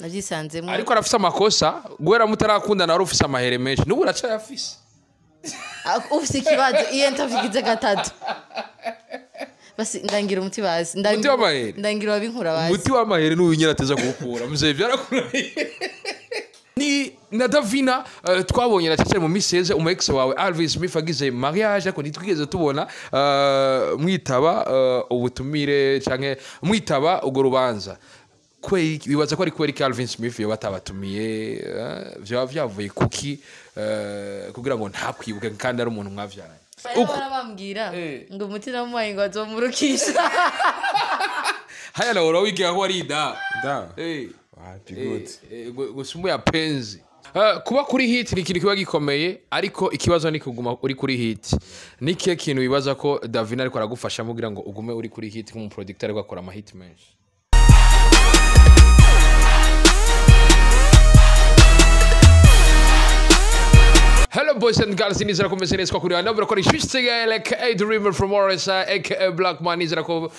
navyisanzemo ariko arafise amakosa guhera mutarakundana wari ufise amahere menshi n'ubu uracayafise ufise ikibazo iyo ntavugize gatatu basi ndangira umuti basi ndangira wabinkura basi umuti w'amahere n'uyu nyine ateza kuwukura muzeye byarakunaniye ni na Davina twabonye na cyane mu miseze umu ex wawe Alvin Smith agize mariage ariko ntitwigeze tubona mwitaba ubutumire canke mwitaba ugo rubanza kwe bibaza ko ari kweri Alvin Smith yo batabatumiye vyavuye kuki kugira ngo ntakwibuke kandi ari umuntu mwavyaranye uko barabambwira ngo umuti namuhaye ngo azomurukisha haya na wora wigira ko ari da good gusumu ya penzi kuba kuri hit ni ikintu kiba gikomeye ariko ikibazo ni kuguma uri kuri hit ni kihe kintu bibaza ko Davina ariko aragufasha mugira ngo ugume uri kuri hit nk'umu producteur ariko akora ama hit menshi Hello boys and girls, nizera ko meze neza kwa kuri anabura ko rishishige like a dreamer from Orisa aka Black Man nizera ko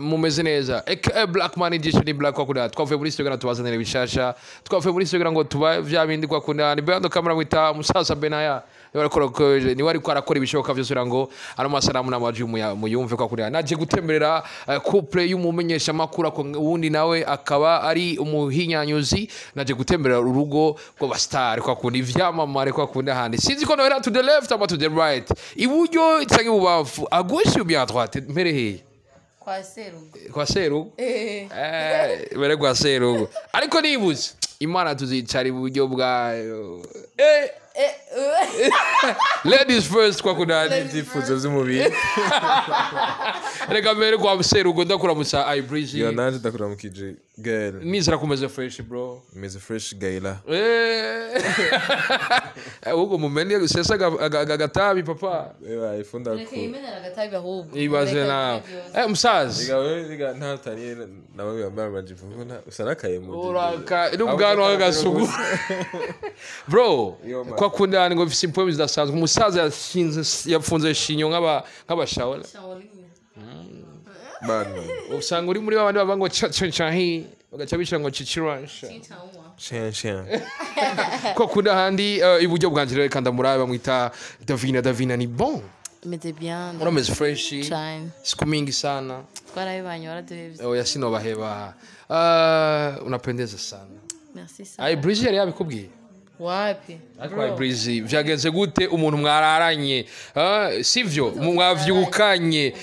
mumeze neza aka Black Man edition Black kwa kuri twavuye muri Instagram tubazanira bishasha twavuye muri Instagram ngo tuba vya bindi kwa kuri ni bando kamera mwita Musasa Benaya ni wari ko arakora ibishoboka byose ngo ari amasalamu n'amaji muyumve kwa kuri naje gutemberera couple y'umumenyesha makuru ko wundi nawe akaba ari umuhinyanyuzi naje gutemberera urugo rw'abastar kwa kuri vyamamare kwa kundi handi sinzi ko nohera to the left ama to the right iburyo cyangwa ibubafu à gauche ou bien à droite mbere he kwa seru mbere kwa seru ariko nibuze imana tuzicara iburyo bwayo ladies first kwa kuna ndifuzo z'umubiri reka mbere kwa seru ngo ndakuramusa I breeze yo nanje ndakuramukije girl nizera kumeze fresh bro meze fresh gaila ugo mumeni sesa gatabi papa ewa ifunda ko imenera gatabi ahubwo ibaze na musazi riga ntataniye nawe yambara majivu ubona usanakaye mu uraka n'ubwanwa w'agasugu bro kwa kundana ngo visi poems zidasanzwe umusaza yafunze shinyo nk'abashawara bano usanga uri muri babandi bavuga ngo chahi bagaca bishira ngo chichiransha shen ko kunda handi iburyo bwanje rero kandi murabe bamwita Davina ni bon mete bien urameze fresh Shine. siku mingi sana twarabibanye waraduhevye oya sinobaheba unapendeza sana merci sana ai Breezy yari yabikubwiye wapi Akwa Breezy vyagenze gute umuntu mwararanye sivyo mwavyukanye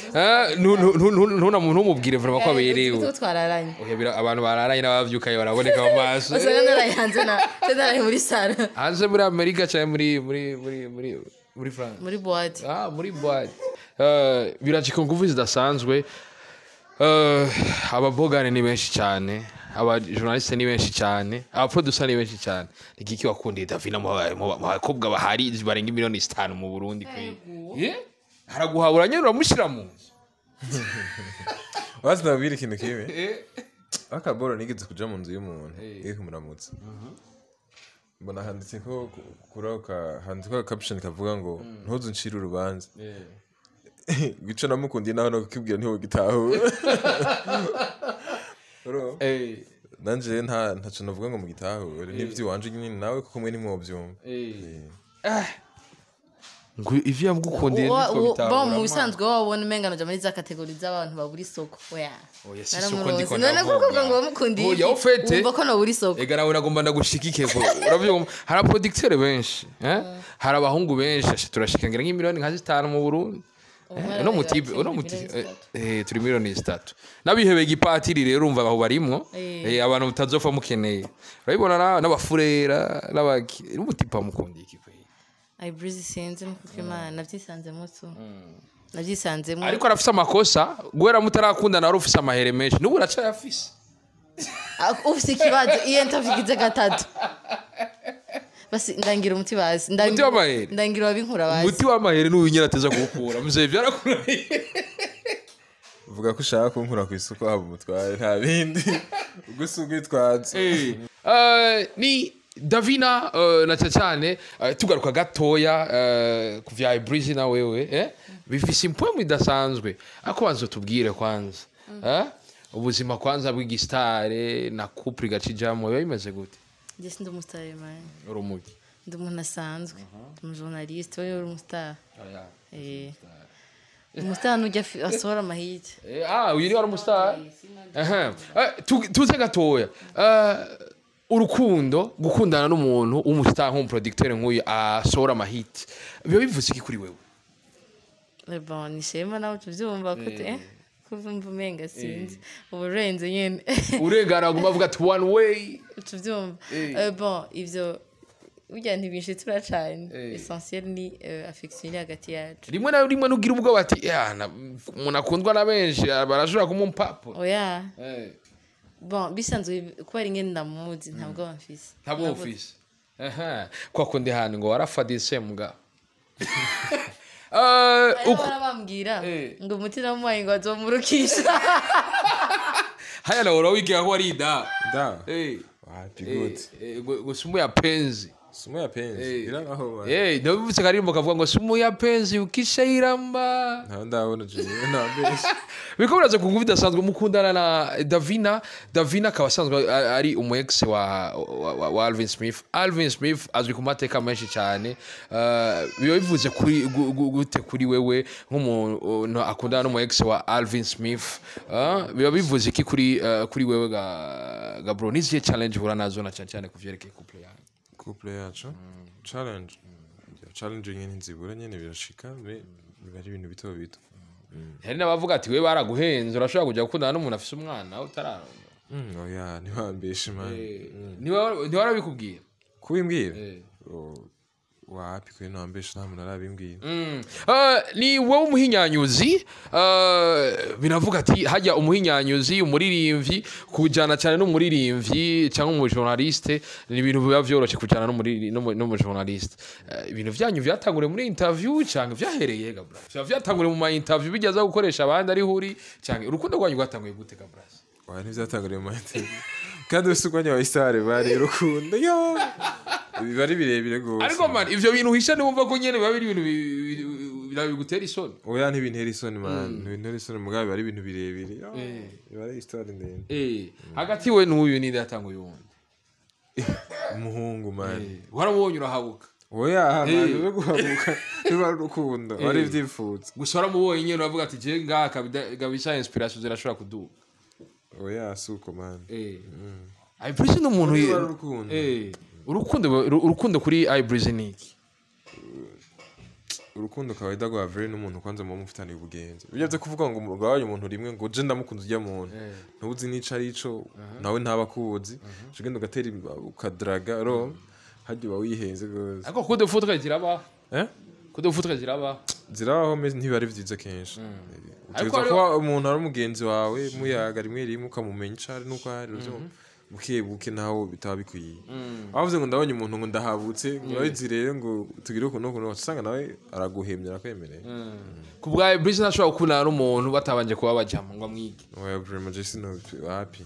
ntuna muntu umubwire vraiment ko aberewe twararanye ohebira abantu bararanye n'abavyukaye baraboneka mu maso basanga narayanze na tedaraye muri sala hanze muri Amerika cyangwa muri France muri boîte muri boîte biracika nguvu zidasanzwe ababogane ni benshi cyane aba journaliste ni benshi cyane aba producer ni benshi cyane igiki wakundiye Davina mu bakobwa bahari barenga miliyoni 5 mu Burundi kwe haraguhabura nyene uramushira mu wazi nabiri ikintu kibe akaboro nigeze kuja mu nzu y'umuntu yikumuramutse mbona handitse ko kuroka handitse caption kavuga ngo ntuzu nshira urubanza gico namukundiye naho no kukibwira ntiwo gitaho nanje ntaco navuga ngo mu gitaho n'ivyo wanje nyine nawe kuko mwe nimwovyumva ngo ivyo yamukundiye nitwo bitahura bo mu bisanzwe wabona umengano ja muri za category z'abantu baburi soko oya naramurozi none kuko ngo bamukundiye oya ufete umva ko no buri soko ega nawe nagomba ndagushikike ko uravyo hari producteur benshi hari abahungu benshi turashikangira nk'imiliyoni nka 5 mu Burundi no mutibe turi miliyoni 3 nabihebeye igipatiri rero urumva aho barimwo abantu mutazopfa mukeneye urabibona n'abafurera n'abaki n'umutipa mukundiye iki kwe I Breezy senze nuko Imana navyisanzemo so navyisanzemo ariko arafise amakosa guhera mutarakundana wari ufise amahere menshi n'ubu uracayafise ufise ikibazo iyo ntavugize gatatu basi ndangira umuti basi ndangira wabinkura basi umuti w'amahere n'uyu nyine ateza kuwukura muzeye byarakunaniye uvuga ko ushaka kunkura ku isuko haba umutware nta bindi gusa ugitwaza ni Davina na cyane tugaruka gatoya ku vya Breezy na wewe bifise impwemu idasanzwe ako banzo tubwire kwanza ubuzima kwanza bw'igistare na couple gacijamo biba bimeze gute je sindi umustar man urumugi ndi umuntu asanzwe ndi umujournaliste wowe uri umustar umustar nujya asohora amahiti uyu ni wari umustar tuze gatoya urukundo gukundana n'umuntu w'umustar nk'umuproducteur nk'uyu asohora amahiti biba bivuze iki kuri wewe bon ni shema nawe tuvyumva kute kuvumva umenga sinzi uburenze nyene urengana aguma avuga ati one way tuvyumva bon ivyo ujya ntibinshi turacanye essentiel ni affection hagati yacu rimwe na rimwe nugira ubwo bati umuntu akundwa na benshi barashobora kumumpapo oya bon bisanzwe kuba ari ngene ndamuzi ntabwo bamfise ntabwo ufise kwa kundi hano ngo warafadise mga uko bambwira ngo umutima muwaye ngo azomurukisha haya na urawigira ko ari da wapi gute gusumu ya penzi sumu ya penzi iranaho ndio bivuze karimbo kavuga ngo sumu ya penzi ukishayiramba ndabona je nabesha bikobraze ku nguvu dasanzwe mukundana na Davina akaba asanzwe ari umu ex wa Alvin Smith azwi ku mateka menshi cyane biba bivuze kuri gute kuri wewe nk'umuntu akundana n'umu ex wa Alvin Smith biba bivuze iki kuri wewe ga bro niziye challenge hura nazo na cyane kuvyerekeye couple yacu challenge nyene nzibura nyene birashika biba ari ibintu bito hari n'abavuga ati we baraguhenze urashobora kujya gukundana n'umuntu afise umwana utararonka oya ntibambeshe man ntiwarabikubwira kubimbwira wapi kwe ntambeshe nta muntu arabimbwira ni wowe umuhinyanyuzi binavuga ati hajya umuhinyanyuzi umuririmbyi kujyana cyane n'umuririmbyi cyangwa umujournaliste ni ibintu biba byoroshye kujyana n'umujournaliste ibintu byanyu byatanguriye muri interview cyangwa byahereye gabra byatanguriye mu ma interview bigeza gukoresha abandi ari huri cyangwa urukundo rwanyu rwatanguye gute gabra ntibyatanguriye mu ma interview kandi usugwanya wa star bari urukundo yo bari birebire gose ariko man ivyo bintu uhisha niwumva ko nyene biba biri ibintu birabigutera isoni oya ntibintera isoni man ntibintera isoni mugabe ari ibintu birebire bari histoire ndende hagati we n'uyu ni datanguye wundi umuhungu man waramubonye urahabuka oya man guhabuka biba urukundo ari ivyifuza gusa waramubonye nyene uravuga ati je ngaka gabisha inspiration zirashobora kuduka oya suko man Ibreezy n'umuntu urukundo kuri Ibreezy niki urukundo kawaida gwa very n'umuntu kwanza mu mufitaniye ubugenzi bijyaze kuvuga ngo mugabanye umuntu rimwe ngo je ndamukunda ujya muntu ntuzi nica arico nawe ntabakuzi cugenda ugatera ukadraga ro hajye bawihenze gose ako kudofutka ziraba kudofutka zirabaho meze ntibari vyiza kenshi utegeza kuba umuntu ari umugenzi wawe muyaga rimwe ukamumenya icari nuko ari buke naho bitaba bikwiye avuze ngo ndabonye umuntu ngo ndahabutse urabizi rero ngo tugire ukuntu usanga nawe araguhemyera kwemereye ku bwa Ibreezy ntashobora gukundana n'umuntu batabanje kuba bajyamo ngo amwige oya vraiment je sino happy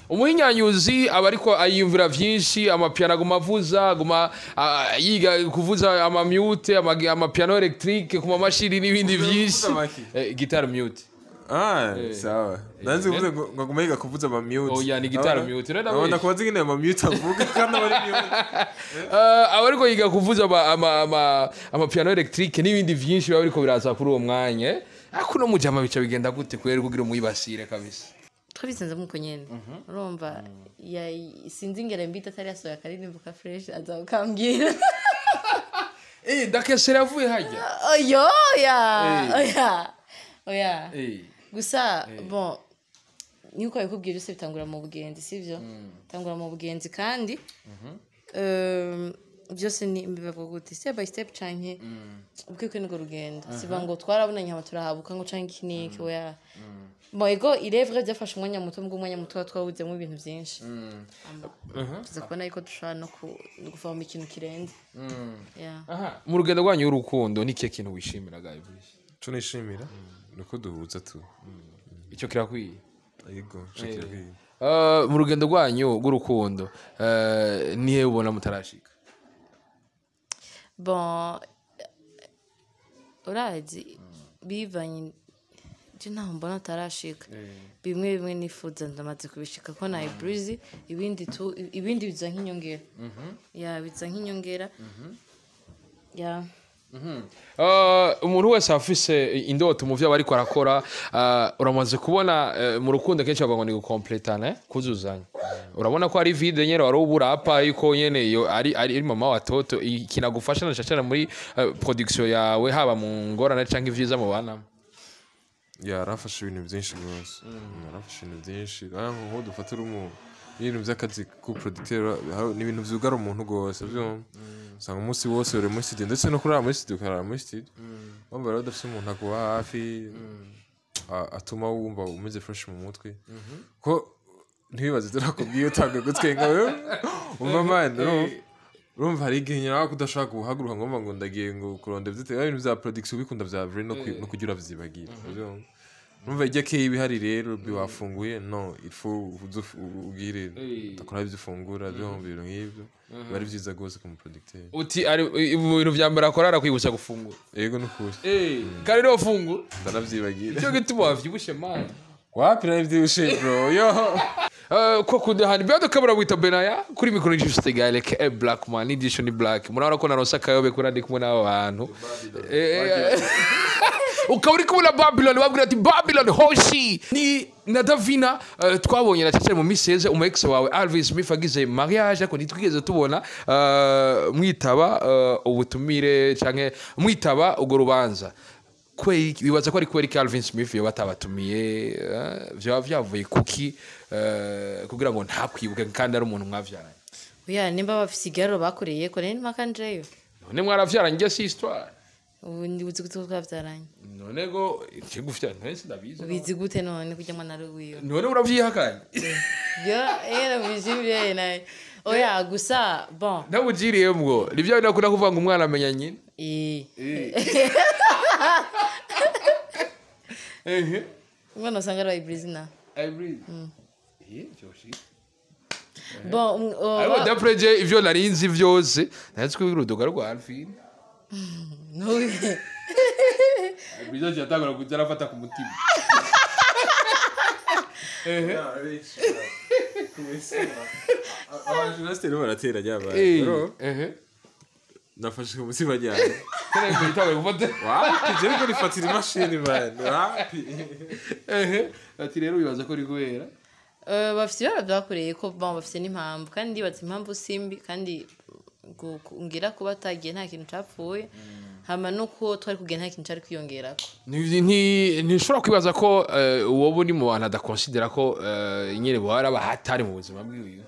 umuhinyanyuzi aba ariko ayiyumvira vyinshi amapiano aguma avuza aguma yiga kuvuza amamute amapiano electrique ku mamashini n'ibindi vyinshi guitar mute sawa nanzi uvuze ngo agumega kuvuza ama mute oya ni guitar mute urabona ko bazingine ama mute avuga kandi bari mute ariko yiga kuvuza ama piano electrique n'ibindi vyinshi biba biriko biraza kuri uwo mwanya ako no mujama bica bigenda gute kwera kugira umuyibasire kabisa twabisanze muko nyene urumva sinzi ngere mbita atari yasoya karirimbo ka fresh azakambwira dakesera avuye hajya oya gusa bon niko bikubwira byose bitangura mu bugenzi sivyo tangura mu bugenzi kandi byose ni bibavuga gute step by step canke ubwiko n'go rugenda siba ngo twarabonanye hama turahabuka ngo canke kiniki oya bon ego irevre byafashe umwanya muto umwanya muto twawuzemo ibintu byinshi tuza kubona yuko dushobora no gufama ikintu kirenze mu rugendo rwanyu y'urukundo ni kihe kintu wishimira gaye cyo nishimira nuko duhuza tu icyo kirakwiye yego kirakwiye mu rugendo rwanyu rw'urukundo nihe ubona mutarashika bon urazi bivanye je ntaho mbona atarashika bimwe bimwe nifuza ndamaze kubishika ko na Breezy ibindi biza nk'inyongera ya biza nk'inyongera ya umuntu wese afise indoto mu byo bariko arakora uramaze kubona mu rukundo kenshi bavuga ngo ni gukompletana kuzuzanya urabona ko ari vide nyene wari ubura apa yuko nyene iyo ari mama wa toto kinagufasha na cyane muri production yawe haba mu ngorane canke ivyiza mu bana yarafashe ibintu byinshi rwose yarafashe ibintu byinshi nko dufatira ibintu by'akazi ku producteur n'ibintu vyugara umuntu rwose byo usanga umunsi wose uri muri studio ndetse no kurara muri studio ukarara muri studio wumva rero udafite umuntu akuba hafi atuma wumva umeze fresh mu mutwe ko ntibibaze turakubwiye utange gutwenga wewe umva man urumva hari igihe nyiraho kudashaka guhaguruka ngo ndagiye ngo kuronde ibintu bya production bikunda vya vrai no kugira vyibagira urumva igihe kibi hari rero biwafunguye no ifu ugire takora ibyo ufungura byo ibintu nk'ibyo bari byiza gose ku producteur uti ari ibintu vya mbere akora arakwibutsa gufungura yego nukuri kandi no fungura ndanavyibagira cyo gituma wavyibushe man wapi na ivyibushe bro yo ko kudahani bado kabura wita Benaya kuri mikoro y'Injusite Galek Blackman edition Black murabona ko naronsa kayobe kurandi kumwe n'abo bantu ukaburi kubona Babylon babwira ati Babylon hoshi ni na Davina twabonye na cyane mu miseze umu ex wawe Alvin Smith agize mariage ako nitwigeze tubona mwitaba ubutumire canke mwitaba ugo rubanza kwe bibaza ko ari kweri Alvin Smith yo batabatumiye vyavuye kuki kugira ngo ntakwibuke kandi ari umuntu mwavyaranye oya nimba bafise igaro bakoreye ko nene makanjeyo none mwaravyaranye si histoire ubundi uzi gute twavyaranye none go ikigufite ntese ndabizi ubizi gute none kujya mwana ruwiyo none uravyihakanye yo era bizibye nayo oya gusa bon ndabugiriye mwo nivyo nakunda kuvuga ngo umwana amenya nyine umwana usanga ari Breezy na Breezy bon ariko d'après ivyo narinzi vyose natwe urudoga rwa Alvin no Breezy yatangura kujya arafata ku mutima abajurnaliste rero barateranya abantu nafashe ku mutima cyane kare kwitaba gufata wapi je ko rifatira imashini man wapi ati rero bibaza ko riguhera bafite ibara byakoreye ko bafite n'impamvu kandi batse impamvu simbi kandi ngira kuba atagiye nta kintu capfuye hama nuko twari kugira nta kintu cari kwiyongerako ntishobora kwibaza ko uwo buri mu bantu adakonsidera ko nyine bari abahatari mu buzima bwiwe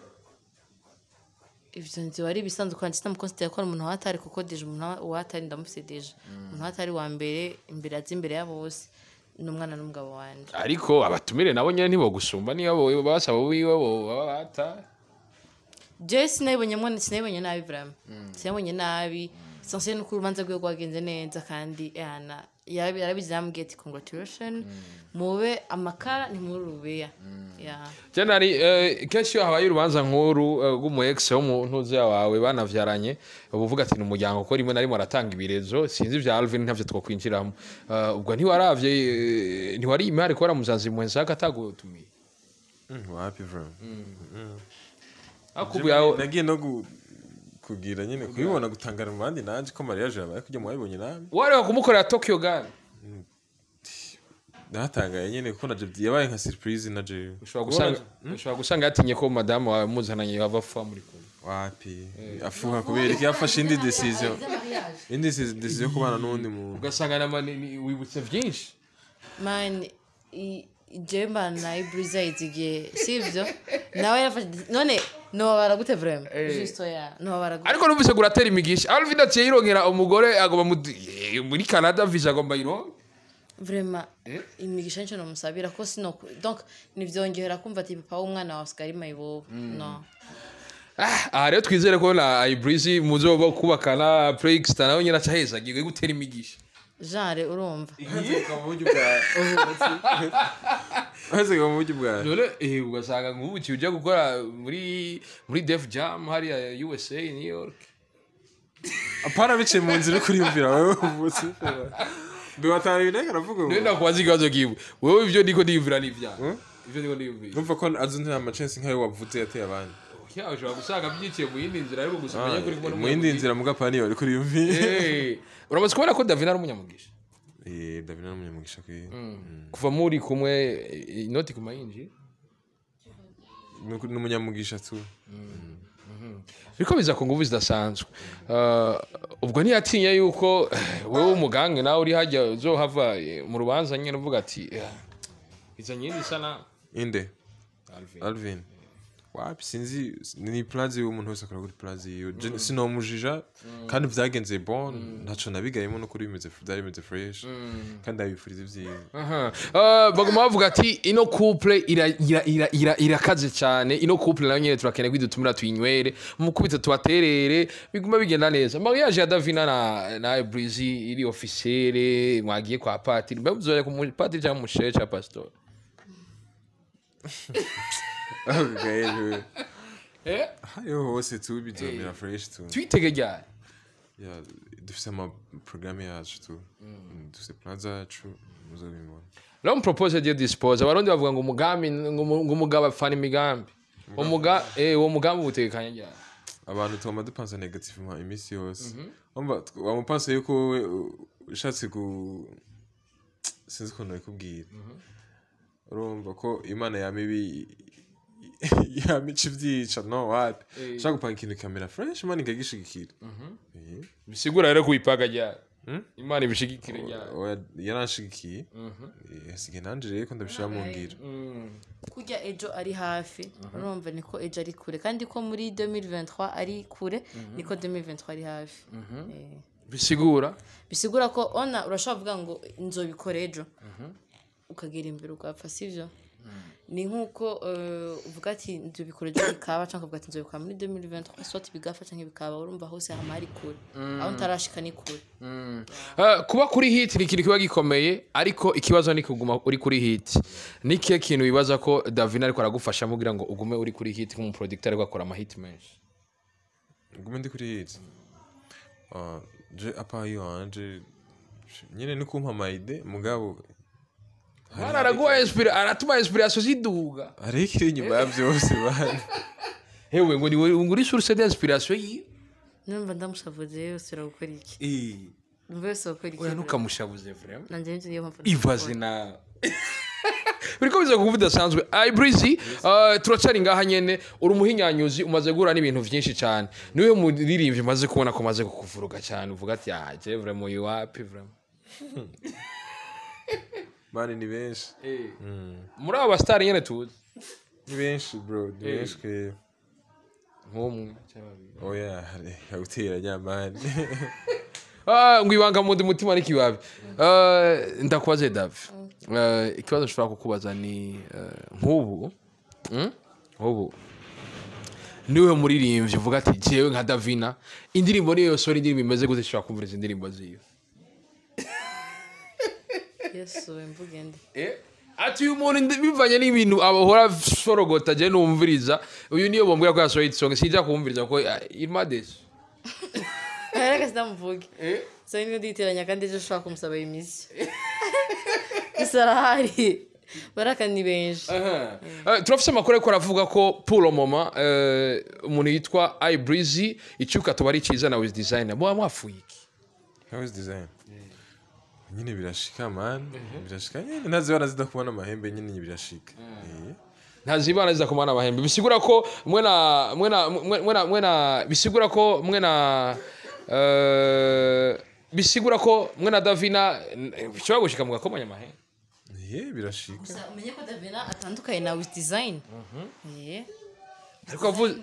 ivyo nzi wari bisanzwe kandi sitamukonsidera ko ari umuntu watari kuko deje umuntu watari ndamusedeje umuntu watari wa mbere imbere azi imbere ya bose n'umwana n'umugabo wanje ariko abatumire nabo nyene ntibo gusumba niyo basaba wiwe baba batari je sinabonye nabi vraiment sinabonye nabi sanse no kurubanza gwe gwagenze neza kandi yana yarabizambwiye ati congratulations mube amakara ni muri rubeya ya Janari kenshi habaye urubanza nkuru rw'umu ex wo mu ntuze yawe banavyaranye uvuga ati n'umuryango ko rimwe na rimwe aratanga ibirezo sinzi vya Alvin ntavyo twokwinjiramo ubwo ntiwari imari ko baramuzanze mu nsaka atagutumiye wapi vraiment akubuyaho nagiye no kugira nyine kubibona gutangara mu bandi nanje ko mariage yabaye kujya mu babibonye nabi wareka kumukorera Tokyo Gun ndatangaye nyine ko naje yabaye nka surprise naje ushobora gusanga yatinye ko madame wa muzananye yava fa muri kumwe wapi afuha kubera iki yafashe indi decision kubana n'undi muntu ugasanga na wibutse vyinshi man Jemba na Breezy igiye sivyo nawe yafashe none no baragute vraiment juste ya no baragute ariko numvise guratera imigisha Alvin ati yirongera umugore agomba muri Canada visa agomba yiro vraiment imigisha nco nomusabira ko sino donc nivyongera kumva ati papa w'umwana wa Oscar Mayibo no rero twizere ko na Breezy muzoba kubakana Prix nawe nyina cyaheza agiye gutera imigisha genre urumva none ugasanga nk'ubu ujya gukora muri Def Jam hariya USA New York apana bice mu nzira kuri yumvira wowe ubutse Mbe watari neka ravuga ubu. nenda kubaza ikibazo kiwe wewe ivyo ndiko ndiyumvira n'ivyaha ivyo ndiko ndiyumvira Numva ko azunze amachance nkayo wavuze yateye abandi. ya ushobora gusanga byiciye mu yindi nzira ariko gusomenya kuri kubona Mu yindi nzira muga pani wari kuri yumvi. uramaze kubona ko Davina ari umunyamugisha Davina n'umunyamugisha kwe. kuva muri kumwe inoti kuma yinji N'umunyamugisha tu. biriko biza ku nguvu zidasanzwe ubwo ntiyatinya yuko wewe umugange nawe uri hajya uzohava mu rubanza nyine uvuga ati iza nyindi sana Inde. Alvin. Wapi sinzi ni plazi y'umuntu wese akora kuri plazi yo. Sinomujija kandi vyagenze bon ntaco nabigayemo no kuri bimeze byari bimeze fresh. Kandi abifuriza ivyiza. baguma bavuga ati ino couple irakaze cyane ino couple nayo nyene turakeneye kwidutumira tuyinywere mu kubita tubaterere biguma bigenda neza mariage ya Davina na Breezy iri officielle mwagiye kwa patiri bavuze ko mu patiri cyangwa mu shecha pastor Okay. Hayo hose tu bizomera fresh tu. twitege ryari Ya dufise ama programme yacu tu. Dufise plan zacu muzobimona. Long propose de dispose abarundi bavuga ngo umugambi ngo umugabo afana imigambi uwo mugambi utekanye ryari Abantu tuma dupansa negativement imisi yose. Umva wamupansa yuko wowe ushatse ku sinzi ko nakubwira. Urumva ko Imana yamibi yamica ivyica no what shaka gupanga ikintu kamera fresh Imana ikagishigikira bisigura rero kuyipaga ryari Imana ibishigikire ryari yaranshigikiye yasige nanje rero ko ndabishira mu ngiro kurya ejo ari hafi urumva niko ejo ari kure kandi ko muri 2023 ari kure niko 2023 ari hafi bisigura ko ona urashobora kuvuga ngo nzobikora ejo ukagera imbere ugapfa sivyo ni nkuko uvuga ati nzobikora ejo bikaba cyangwa uvuga ati nzobikora muri 2023 soit bigafa cyangwa bikaba urumva hose hamari kure aho ntarashika ni kure kuba kuri hit ni ikintu kiba gikomeye ariko ikibazo ni kuguma uri kuri hit nikiye kintu bibaza ko Davina ariko aragufasha mugira ngo ugume uri kuri hit nk'umu producteur ariko akora ama hit menshi ugume ndi kuri hit je apayo anje nyine ni kumpa maide mugabo aratuma inspiration ziduga ariko inyuma ya byose bana hewe ngo ni uri source d'inspiration yi numva ndamushavuze yose gukora iki numva yose gukora iki oya ntukamushavuze vraiment nanje nje niyo mpamvu ivaze na biriko biza kuvuga bidasanzwe Breezy turacari ngaha nyene uri umuhinyanyuzi umaze gura n'ibintu vyinshi cyane niwe muririmbyi maze kubona ko maze kukuvuruga cyane uvuga ati je vraiment you happy vraiment mani ni benshi muri aba star nyene tuzi ni benshi bro ni benshi ke nk'umwe cyangwa oya utera nyamani ngo ibanga mu mutima n'ikibabi ndakubaze Davi ikibazo nshobora kukubaza ni nk'ubu niwe muririmbyi uvuga ati jewe nka Davina indirimbo niyo yose indirimbo imeze gute nshobora kumviriza indirimbo ziyo Yesu mbugende ati uyu muntu bivanye n'ibintu abahora sorogota je numviriza uyu niyo bombwira ko yasohoye song sija kumviriza ko irmades reka sitamuvuge so ni nditeranya kandi ejo ushaka kumusaba imisi isarahari baraka ni benshi turafise amakuru ariko aravuga ko pour le moment umuntu yitwa Breezy icyuka tubari ciza na with designer bo mwafuye iki with design nyine birashika man birashika nyine ntazibana zidakubona amahembe nyine birashika ntazibana zidakumana amahembe bisigura ko bisigura ko mwena Davina bishobora gushika mugakomanya amahembe birashika umenye ko Davina atandukanye na with design ariko avuze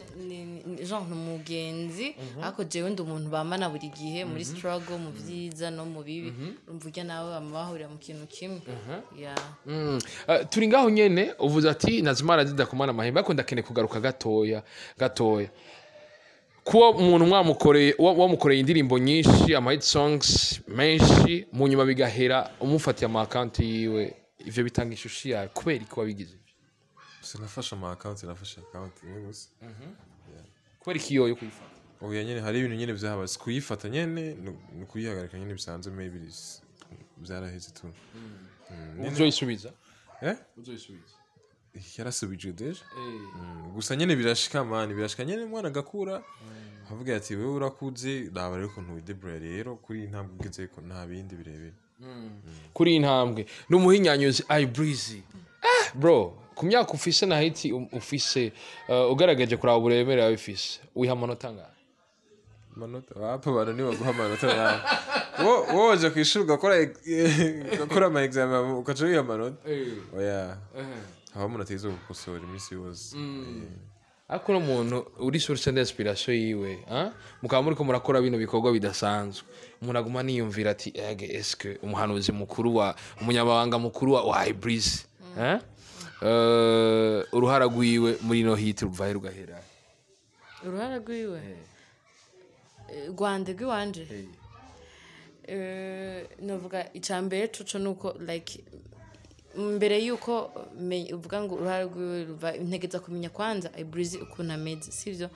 genre umugenzi ariko jewe ndi umuntu bamana buri gihe muri struggle mu byiza no mu bibi urumvuga nawe amahurira mu kintu kimwe turi ngaho nyene uvuze ati nazimara zidakomana amahembe ariko ndakene kugaruka gatoya kuba umuntu wamukoreye indirimbo nyinshi ama hit songs menshi mu nyuma bigahera umufatiye ama account yiwe ivyo bitanga ishusho yawe kubera iki wabigize sinafasha ama account nafasha account imwe gusa kubera iki yo kuyifata oya nyene hari ibintu nyene byahaba kuyifata nyene no kuyihagarika nyene bisanzwe maybe byaraheze tu uzoyisubiza eh uzoyisubiza yarasubije deje gusa nyene birashika mani birashika nyene mwana gakura havuga ati wewe urakuze ndaba rero ukuntu widebura rero kuri intambwe ugeze ko nta bindi birebire kuri intambwe n'umuhinyanyuzi Ibreezy bro ku myaka ufise na hiti ufise ugaragaje kuraba uburemere yawe ufise wiha amanota ngahe manota wapa bana ni baguha amanota yawe woje kwishura ugakora ama examen ukaca wiha amanota oya haba umuntu ateza gukosora iminsi yose ariko no muntu uri source d'inspiration yiwe mukaba muri ko murakora bino bikorwa bidasanzwe umuntu aguma niyumvira ati eske umuhanuzi mukuru wa umunyabanga mukuru wa Ibreezy uruhara rwiwe muri no hit ruvahe rugahera uruhara rwiwe Rwanda rw'iwanje novuga icambere coco nuko like mbere yuko uvuga ngo uruhara rwiwe ruva integeza kumenya kwanza Ibreezy ukuntu ameze sivyo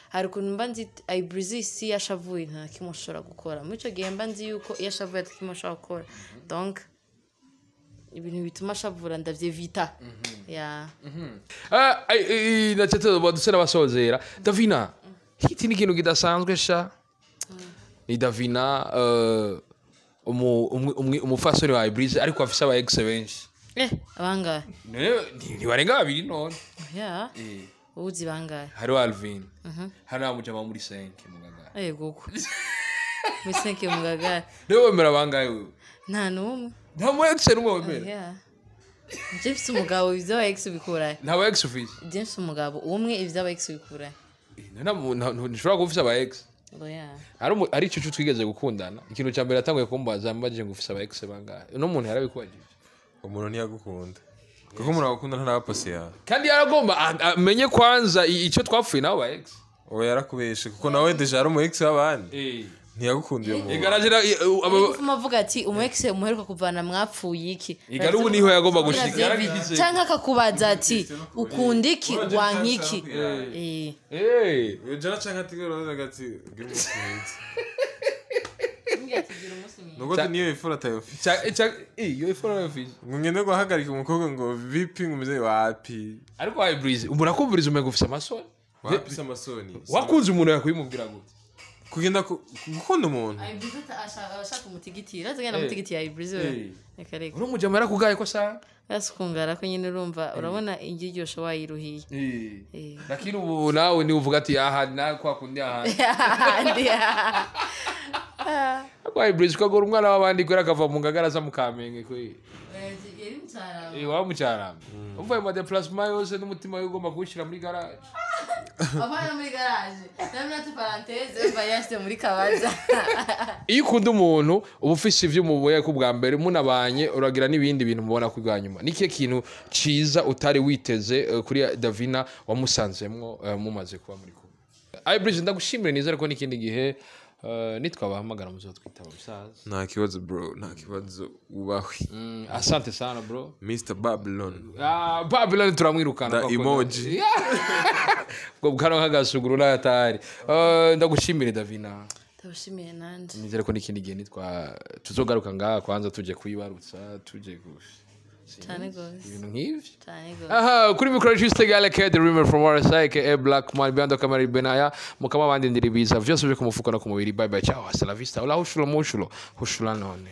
hari ukuntu mba nzi Ibreezy si yashavuye nta kimwe ushobora gukora muri ico gihe mba nzi yuko yashavuye ati kimwe ushobora gukora donc ibintu bituma ashavura ndavyevita ya natete badusera basozera Davina hiti ni ikintu kidasanzwe sha ni Davina umufasoni wa Ibreezy ariko afise aba ex benshi abangahe ntibarenga babiri none ya uzi bangahe hariho Alvin hari amujama muri 5 mugagara yego muri 5 mugagara niwe wemera bangahe wewe nta numwe nta mu ex n'umwe wemera James umugabo ivy'aba ex bikurahe nta wa ex ufise James umugabo umwe ivy'aba ex bikurahe nshobora gufisa aba ex oya ari ico twigeze gukundana ikintu cya mbere yatanguye kumbaza mbajije ngo ufise aba ex bangahe no muntu yarabikubajije umuntu ntiyagukunda kuko umuntu agukunda ntarapasi yawe kandi yaragomba amenye kwanza icyo twapfuye nawe ba ex oya yarakubeshe kuko nawe deja ari umu ex w'abandi ntiyagukunda iyo muntu ufuma avuga ati umu ex umuheruka kuvana mwapfuye iki igari ubu niho yagomba gushika canke akakubaza ati ukunda iki wankiki jana canke ati ati gira umunsi nuko niyo ifura tayofisi iyo ifura tayofisi ngende guhagarika umukobwa ngo vipi ngumeze wapi ariko Ibreezy umuntu akuburiza umenga ufise amasoni wapise amasoni wakunze umuntu yakubimubwira gute kugenda gukunda umuntu Ibreezy ashaka umutigitira azagenda umutigitira Ibreezy reka reka uri umujama yarakugaye ko sa yasukungara ko nyine urumva urabona ingiryosho wayiruhiye lakini ubu nawe ni uvuga ati aha na kwa kundi aha kwa Ibreezy kagora umwana w'abandi kwera kava mu ngagara za mukamenge ko wa mucyaramba uvuye mu déplacement yose n'umutima we ugomba kuwushyira muri garage abana muri garage namwe parenthèse bayashye muri kabaza iyo ukunda umuntu uba ufise ivyo muboye ku bwa mbere munabanye uragira n'ibindi bintu mubona ku bwanyuma niki kintu ciza utari witeze kuri Davina wamusanzemwo mumaze kuba muri kumwe Ibreezy ndagushimire nizere ko n'ikindi gihe nitwabahamagara muzotwitaba bisaza nta kibazo bro nta kibazo ubahwe asante sana bro Mr Babylon Babylon turamwirukana na emoji bwo bwaro kagasuguru n'atari ndagushimire Davina ndabashimiye nanje nizere ko n'ikindi gihe tuzogaruka ngaha kwanza tuje kuyibarutsa tuje cyane gose ibintu nk'ivyo cyane gose aha kuri micro juste galeke the rumor from RSI aka Black Man behind the camera Benaya mukama bandi ndiribiza vyose byo kumufuka no kumubiri bye bye ciao hasta la vista ola hushulo mushulo hushula none